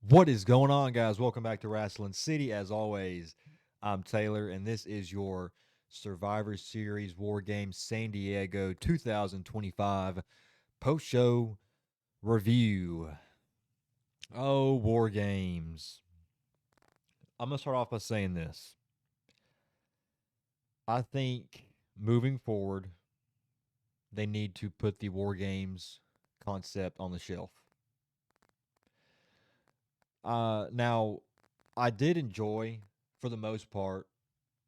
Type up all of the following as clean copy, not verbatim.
What is going on, guys? Welcome back to Wrestling City. As always, I'm Taylor, and this is your Survivor Series War Games San Diego 2025 post show review. Oh, War Games. I'm going to start off by saying this. I think moving forward, they need to put the War Games concept on the shelf. Now, I did enjoy, for the most part,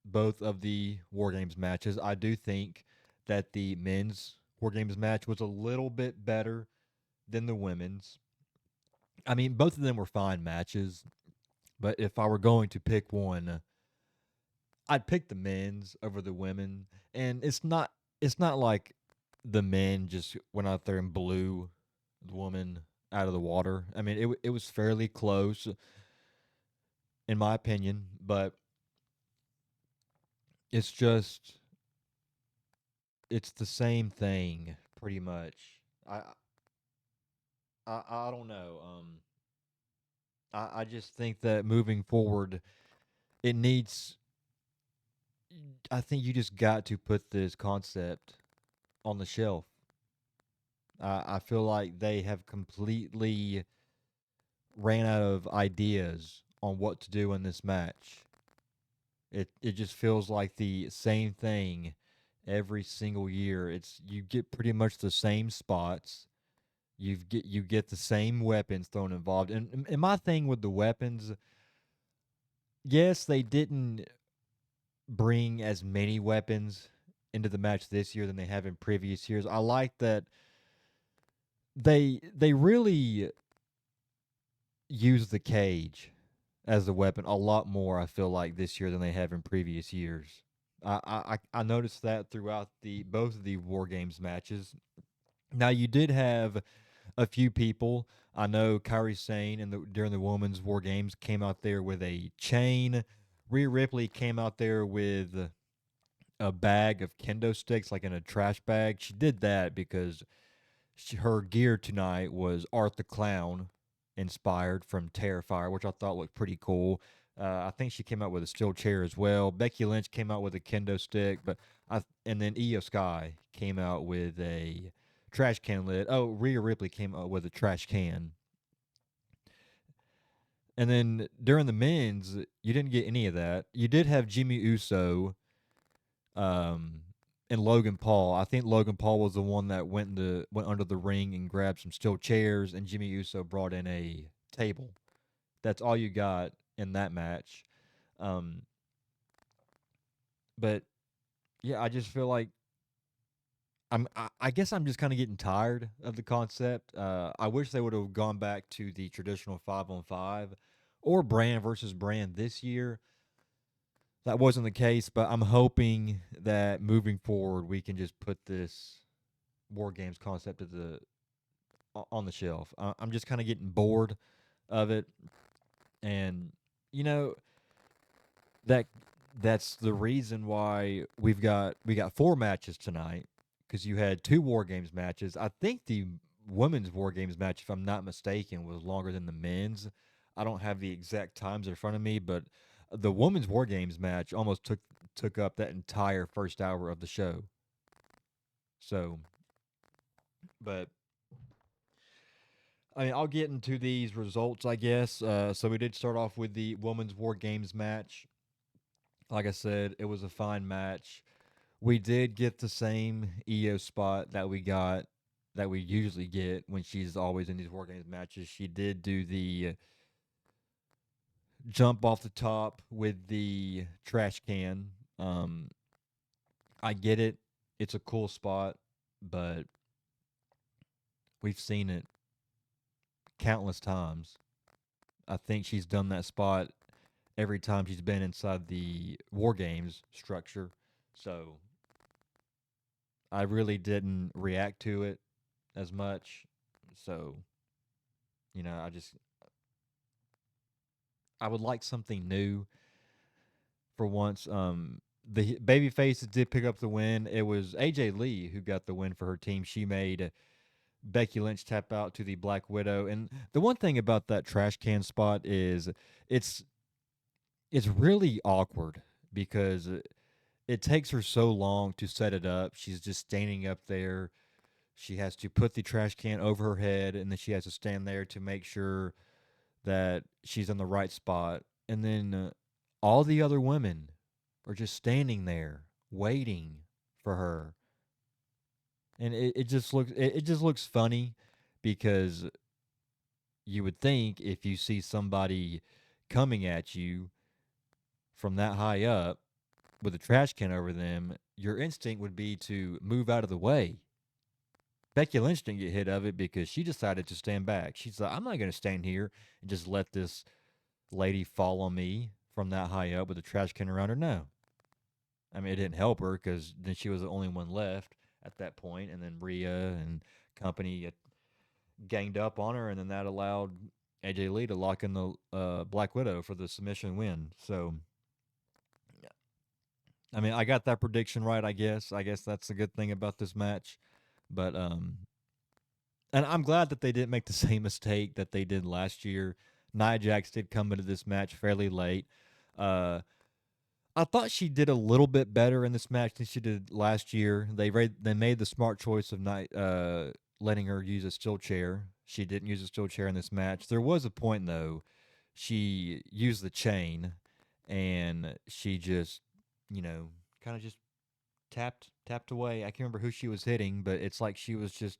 both of the War Games matches. I do think that the men's War Games match was a little bit better than the women's. I mean, both of them were fine matches, but if I were going to pick one, I'd pick the men's over the women. And it's not like the men just went out there and blew the woman out of the water. I mean, it was fairly close in my opinion, but it's just it's the same thing pretty much. I I don't know. I just think that moving forward, it needs. I think you just got to put this concept on the shelf. I feel like they have completely ran out of ideas on what to do in this match. It just feels like the same thing every single year. It's you get pretty much the same spots. You get the same weapons thrown involved. And my thing with the weapons, yes, they didn't bring as many weapons into the match this year than they have in previous years. I like that they really use the cage as a weapon a lot more. I feel like this year than they have in previous years. I noticed that throughout the both of the War Games matches. Now you did have a few people. I know Kyrie Sane during the women's War Games came out there with a chain. Rhea Ripley came out there with a bag of kendo sticks, like in a trash bag. She did that because her gear tonight was Art the Clown inspired from Terrifier, which I thought looked pretty cool. I think she came out with a steel chair as well. Becky Lynch came out with a kendo stick, and then Io Sky came out with a trash can lid. Oh, Rhea Ripley came out with a trash can. And then during the men's, you didn't get any of that. You did have Jimmy Uso um, and Logan Paul. I think Logan Paul was the one that went under the ring and grabbed some steel chairs, and Jimmy Uso brought in a table. That's all you got in that match. Um, but yeah, I just feel like I guess I'm just kind of getting tired of the concept. I wish they would have gone back to the traditional 5-on-5 or brand versus brand this year. That wasn't the case, but I'm hoping that moving forward we can just put this war games concept at on the shelf. I'm just kind of getting bored of it, and you know that that's the reason why we got four matches tonight because you had two war games matches. I think the women's war games match, if I'm not mistaken, was longer than the men's. I don't have the exact times in front of me, but the women's war games match almost took up that entire first hour of the show. So, but I mean, I'll get into these results, I guess. So we did start off with the women's war games match. Like I said, it was a fine match. We did get the same EO spot that we usually get when she's always in these war games matches. She did do the jump off the top with the trash can. Um, I get it; it's a cool spot, but we've seen it countless times. I think she's done that spot every time she's been inside the war games structure. So I really didn't react to it as much. So, I would like something new for once. The baby faces did pick up the win. It was AJ Lee who got the win for her team. She made Becky Lynch tap out to the Black Widow. And the one thing about that trash can spot is it's it's really awkward because it takes her so long to set it up. She's just standing up there. She has to put the trash can over her head, and then she has to stand there to make sure that she's in the right spot. And then all the other women are just standing there waiting for her. And it just looks funny because you would think if you see somebody coming at you from that high up with a trash can over them, your instinct would be to move out of the way. Becky Lynch didn't get hit of it because she decided to stand back. She's like, I'm not going to stand here and just let this lady fall on me from that high up with a trash can around her. No. I mean, it didn't help her because then she was the only one left at that point, and then Rhea and company ganged up on her, and then that allowed AJ Lee to lock in the Black Widow for the submission win. So, I mean, I got that prediction right. I guess. I guess that's a good thing about this match. But and I'm glad that they didn't make the same mistake that they did last year. Nia Jax did come into this match fairly late. Uh, I thought she did a little bit better in this match than she did last year. They made the smart choice of not letting her use a steel chair. She didn't use a steel chair in this match. There was a point though, she used the chain, and she just, kind of just tapped away. I can't remember who she was hitting, but it's like she was just,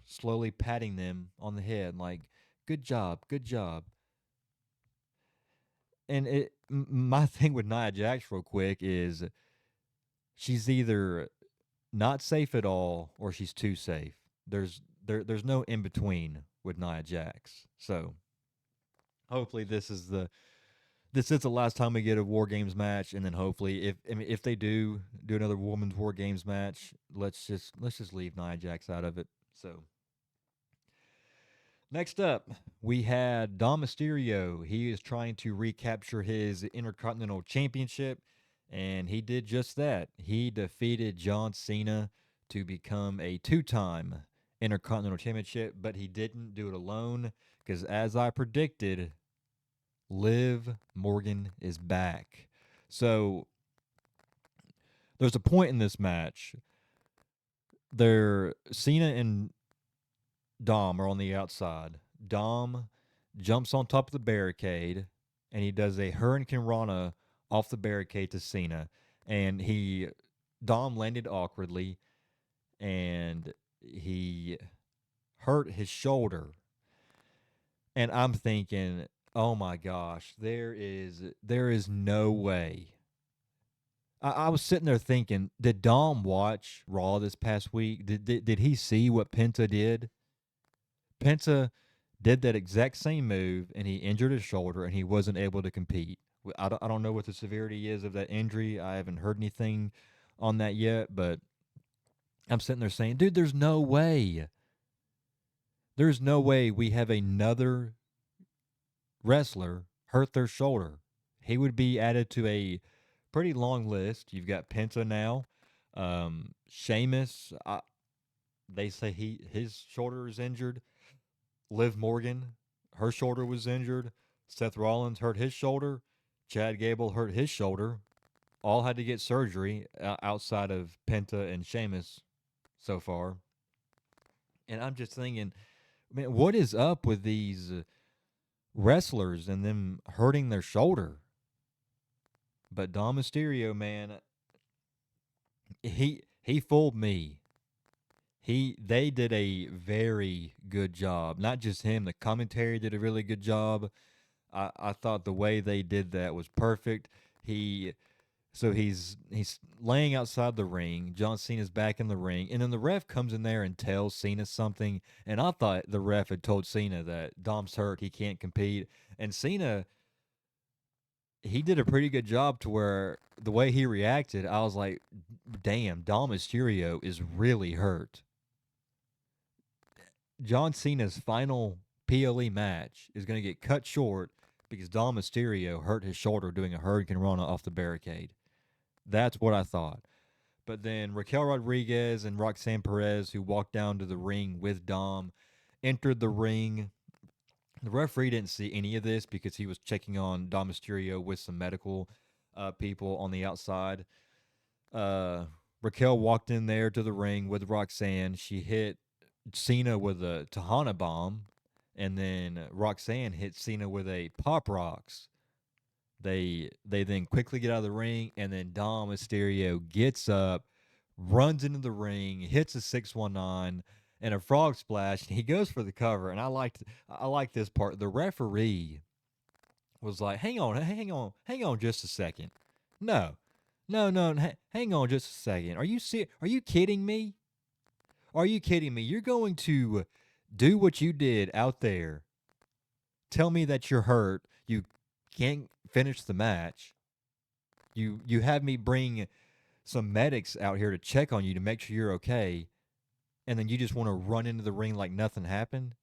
slowly patting them on the head, like, "Good job, good job." And my thing with Nia Jax, real quick, is she's either not safe at all or she's too safe. There's no in between with Nia Jax. So hopefully this is the last time we get a War Games match, and then hopefully if they do another women's War Games match, let's just leave Nia Jax out of it. So next up, we had Dom Mysterio. He is trying to recapture his Intercontinental Championship, and he did just that. He defeated John Cena to become a two-time Intercontinental Championship, but he didn't do it alone because, as I predicted, Liv Morgan is back. So there's a point in this match. Cena and Dom are on the outside. Dom jumps on top of the barricade and he does a Hurricane Rana off the barricade to Cena. And Dom landed awkwardly and he hurt his shoulder. And I'm thinking, oh my gosh, there is no way. I was sitting there thinking, did Dom watch Raw this past week? Did he see what Penta did? Penta did that exact same move and he injured his shoulder and he wasn't able to compete. I don't know what the severity is of that injury. I haven't heard anything on that yet, but I'm sitting there saying, dude, there's no way. There's no way we have another wrestler hurt their shoulder. He would be added to a pretty long list. You've got Penta now. Sheamus, they say his shoulder is injured. Liv Morgan, her shoulder was injured. Seth Rollins hurt his shoulder. Chad Gable hurt his shoulder. All had to get surgery outside of Penta and Sheamus so far. And I'm just thinking, man, what is up with these wrestlers and them hurting their shoulder? But Dom Mysterio, man, he fooled me. They did a very good job. Not just him, the commentary did a really good job. I thought the way they did that was perfect. He's laying outside the ring. John Cena's back in the ring, and then the ref comes in there and tells Cena something. And I thought the ref had told Cena that Dom's hurt, he can't compete. And Cena, he did a pretty good job to where the way he reacted, I was like, damn, Dom Mysterio is really hurt. John Cena's final PLE match is going to get cut short because Dom Mysterio hurt his shoulder doing a Hurricane Rana off the barricade. That's what I thought. But then Raquel Rodriguez and Roxanne Perez, who walked down to the ring with Dom, entered the ring. The referee didn't see any of this because he was checking on Dom Mysterio with some medical people on the outside. Uh, Raquel walked in there to the ring with Roxanne. She hit Cena with a Tahana bomb, and then Roxanne hit Cena with a Pop Rocks. They then quickly get out of the ring, and then Dom Mysterio gets up, runs into the ring, hits a 619 and a frog splash, and he goes for the cover. And I like this part. The referee was like, hang on just a second. No, hang on just a second. Are you kidding me? Are you kidding me? You're going to do what you did out there. Tell me that you're hurt. You can't finish the match. You have me bring some medics out here to check on you to make sure you're okay, and then you just want to run into the ring like nothing happened?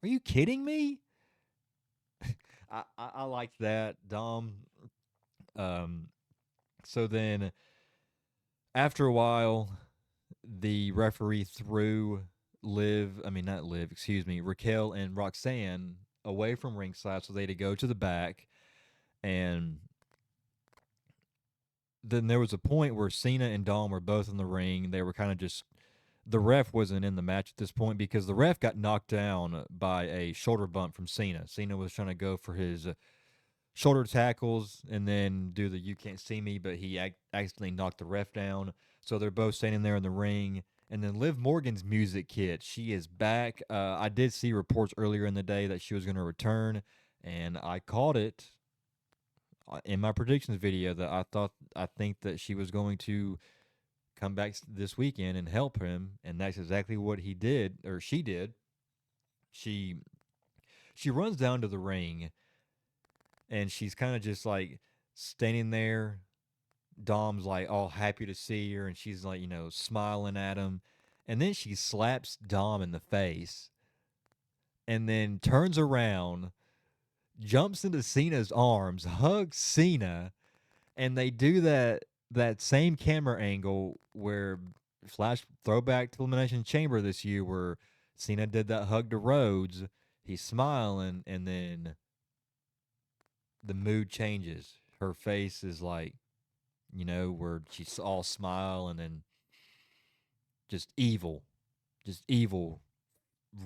Are you kidding me? I like that, Dom. Um, so then after a while, the referee threw not Liv, excuse me, Raquel and Roxanne away from ringside so they to go to the back. And then there was a point where Cena and Dom were both in the ring. They were kind of just, the ref wasn't in the match at this point because the ref got knocked down by a shoulder bump from Cena. Cena was trying to go for his shoulder tackles and then do the "you can't see me," but he accidentally knocked the ref down. So they're both standing there in the ring. And then Liv Morgan's music hit. She is back. I did see reports earlier in the day that she was going to return, and I called it in my predictions video that I think that she was going to come back this weekend and help him, and that's exactly what he did, or she did. She she runs down to the ring, and she's kind of just like standing there. Dom's like all happy to see her, and she's like, smiling at him. And then she slaps Dom in the face and then turns around, jumps into Cena's arms, hugs Cena, and they do that same camera angle where flash throwback to Elimination Chamber this year where Cena did that hug to Rhodes. He's smiling, and then the mood changes. Her face is like, where she's all smile, and then just evil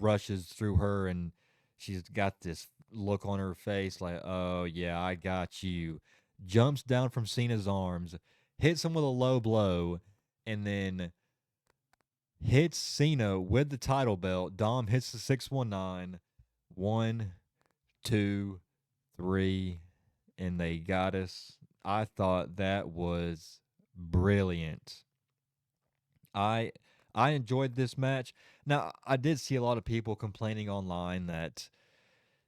rushes through her, and she's got this look on her face like, oh yeah, I got you. Jumps down from Cena's arms, hits him with a low blow, and then hits Cena with the title belt. Dom hits the 619. 1, 2, 3, and they got us. I thought that was brilliant. I I enjoyed this match. Now, I did see a lot of people complaining online that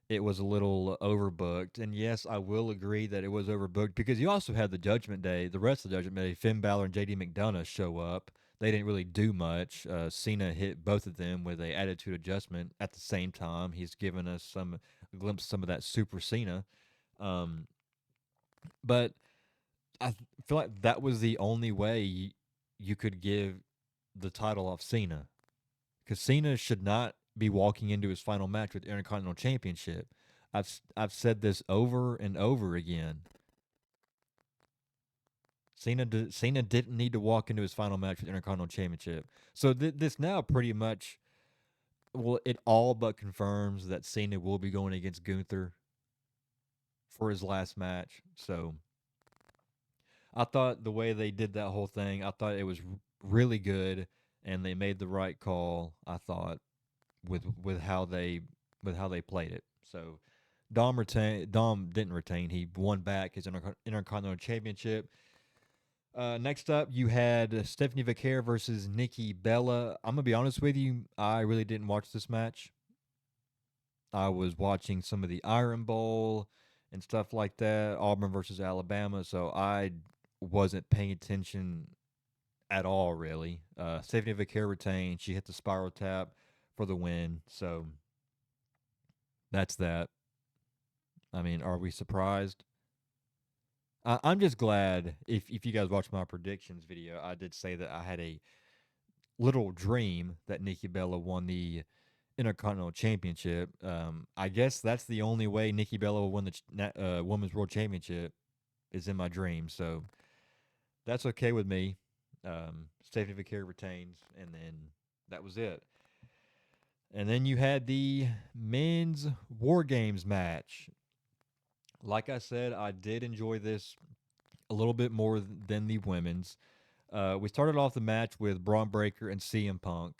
it was a little overbooked. And yes, I will agree that it was overbooked because you also had the Judgment Day, the rest of the Judgment Day, Finn Balor and JD McDonough show up. They didn't really do much. Cena hit both of them with a attitude adjustment at the same time. He's given us a glimpse of some of that Super Cena. Um, but I feel like that was the only way you could give the title off Cena, because Cena should not be walking into his final match with the Intercontinental Championship. I've said this over and over again. Cena didn't need to walk into his final match with the Intercontinental Championship. So this now pretty much, well, it all but confirms that Cena will be going against Gunther for his last match. So I thought the way they did that whole thing, I thought it was really good, and they made the right call. I thought with how they played it. So Dom didn't retain. He won back his Intercontinental Championship. Next up, you had Stephanie Vaquer versus Nikki Bella. I'm gonna be honest with you. I really didn't watch this match. I was watching some of the Iron Bowl and stuff like that, Auburn versus Alabama. So I wasn't paying attention at all, really. Stephanie Vaquer retained. She hit the spiral tap for the win. So that's that. I mean, are we surprised? I'm just glad if you guys watched my predictions video, I did say that I had a little dream that Nikki Bella won the Intercontinental Championship. I guess that's the only way Nikki Bella will win the Women's World Championship is in my dream. So that's okay with me. Stephanie Vaquer retains, and then that was it. And then you had the men's War Games match. Like I said, I did enjoy this a little bit more than the women's. We started off the match with Braun Breaker and CM Punk.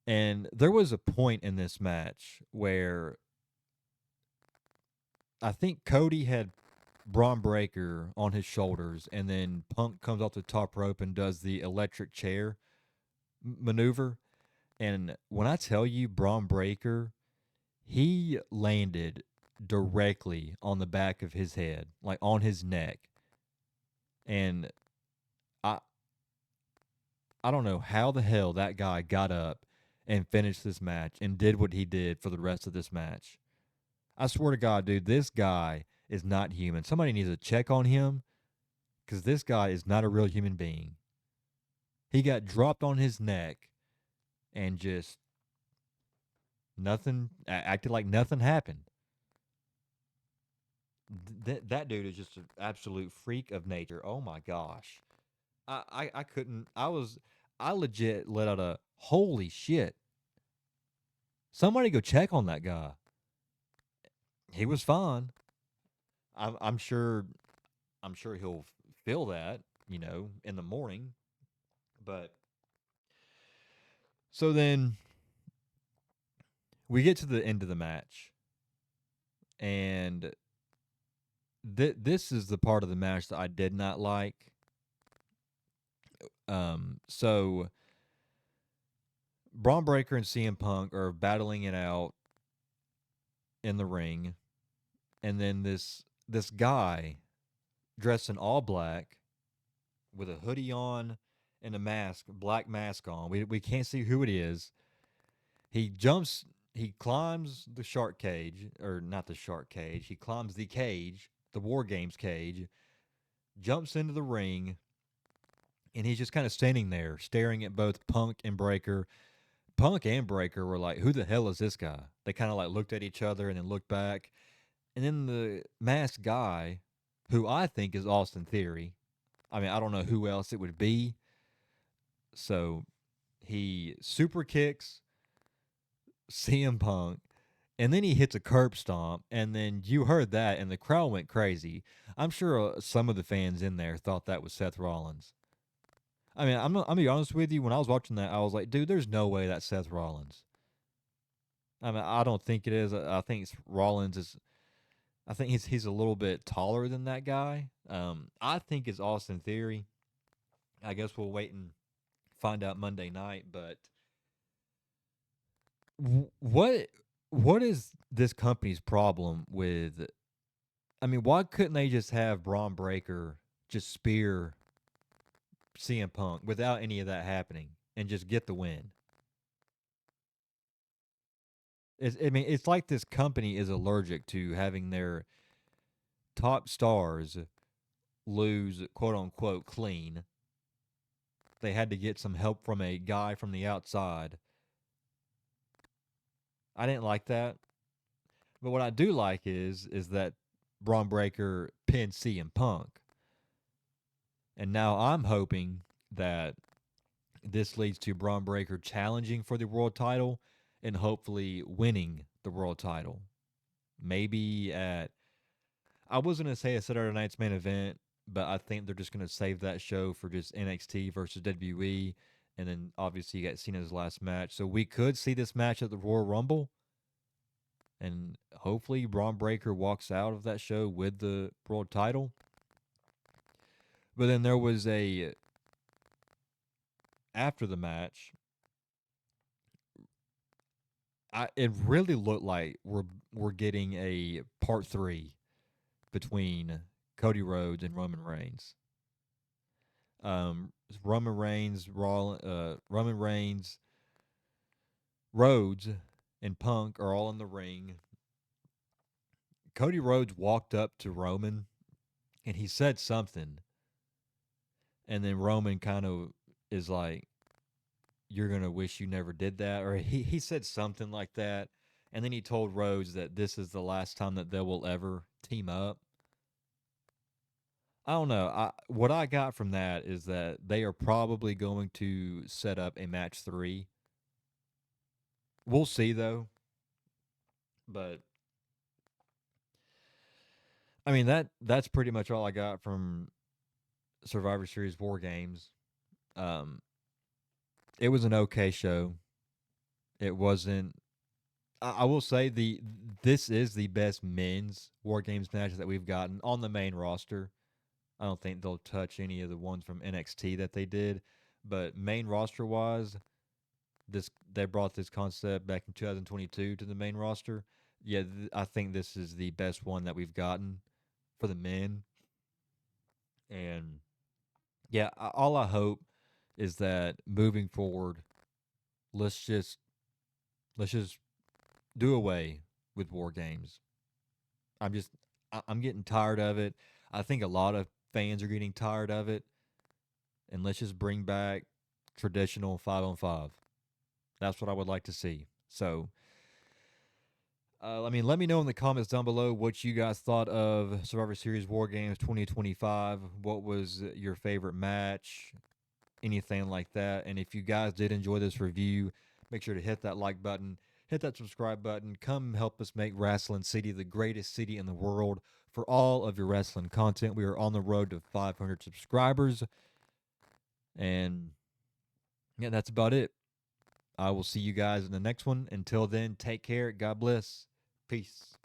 And there was a point in this match where I think Cody had Braun Breaker on his shoulders, and then Punk comes off the top rope and does the electric chair maneuver. And when I tell you Braun Breaker, he landed directly on the back of his head, like on his neck. And I I don't know how the hell that guy got up and finished this match and did what he did for the rest of this match. I swear to God, dude, this guy is not human. Somebody needs to check on him because this guy is not a real human being. He got dropped on his neck and just nothing, acted like nothing happened. That dude is just an absolute freak of nature. Oh my gosh. I couldn't, I legit let out a holy shit. Somebody go check on that guy. He was fine. I'm sure, I'm sure he'll feel that, in the morning. But so then we get to the end of the match, and this is the part of the match that I did not like. So Braun Breaker and CM Punk are battling it out in the ring, and then this guy dressed in all black with a hoodie on and a mask, black mask on. We can't see who it is. He jumps, he climbs the shark cage, or not the shark cage. He climbs the cage, the War Games cage, jumps into the ring, and he's just kind of standing there staring at both Punk and Breaker. Punk and Breaker were like, "Who the hell is this guy?" They kind of like looked at each other and then looked back. And then the masked guy, who I think is Austin Theory. I mean, I don't know who else it would be. So he super kicks CM Punk, and then he hits a curb stomp, and then you heard that, and the crowd went crazy. I'm sure some of the fans in there thought that was Seth Rollins. I mean, I'm gonna be honest with you. When I was watching that, I was like, dude, there's no way that's Seth Rollins. I mean, I don't think it is. I think Rollins is. I think he's a little bit taller than that guy. I think it's Austin Theory. I guess we'll wait and find out Monday night. But what what is this company's problem with? I mean, why couldn't they just have Braun Breaker just spear CM Punk without any of that happening and just get the win? I mean, it's like this company is allergic to having their top stars lose, quote unquote, clean. They had to get some help from a guy from the outside. I didn't like that. But what I do like is that Braun Breaker pinned CM Punk. And now I'm hoping that this leads to Braun Breaker challenging for the world title and hopefully winning the world title. Maybe at, I was going to say a Saturday night's main event, but I think they're just going to save that show for just NXT versus WWE. And then obviously you got Cena's last match. So we could see this match at the Royal Rumble. And hopefully Braun Breaker walks out of that show with the world title. But then there was a, after the match, it really looked like we're getting a part 3 between Cody Rhodes and Roman Reigns. Um, Roman Reigns, Rhodes, and Punk are all in the ring. Cody Rhodes walked up to Roman. and he said something, and then Roman kind of is like, "You're gonna wish you never did that," or he said something like that, and then he told Rhodes that this is the last time that they will ever team up. I don't know. What I got from that is that they are probably going to set up a match 3. We'll see though, but I mean that's pretty much all I got from Survivor Series War Games. Um, it was an okay show. It wasn't. I will say this is the best men's War Games matches that we've gotten on the main roster. I don't think they'll touch any of the ones from NXT that they did, but main roster wise, this they brought this concept back in 2022 to the main roster. Yeah, I think this is the best one that we've gotten for the men. And yeah, all I hope is that moving forward, let's just let's just do away with War Games. I'm just I'm getting tired of it. I think a lot of fans are getting tired of it, and let's just bring back traditional 5-on-5. That's what I would like to see. So, I mean, let me know in the comments down below what you guys thought of Survivor Series War Games 2025. What was your favorite match? Anything like that. And if you guys did enjoy this review, make sure to hit that like button, hit that subscribe button. Come help us make Wrestling City the greatest city in the world for all of your wrestling content. We are on the road to 500 subscribers. And yeah, that's about it. I will see you guys in the next one. Until then, take care. God bless. Peace.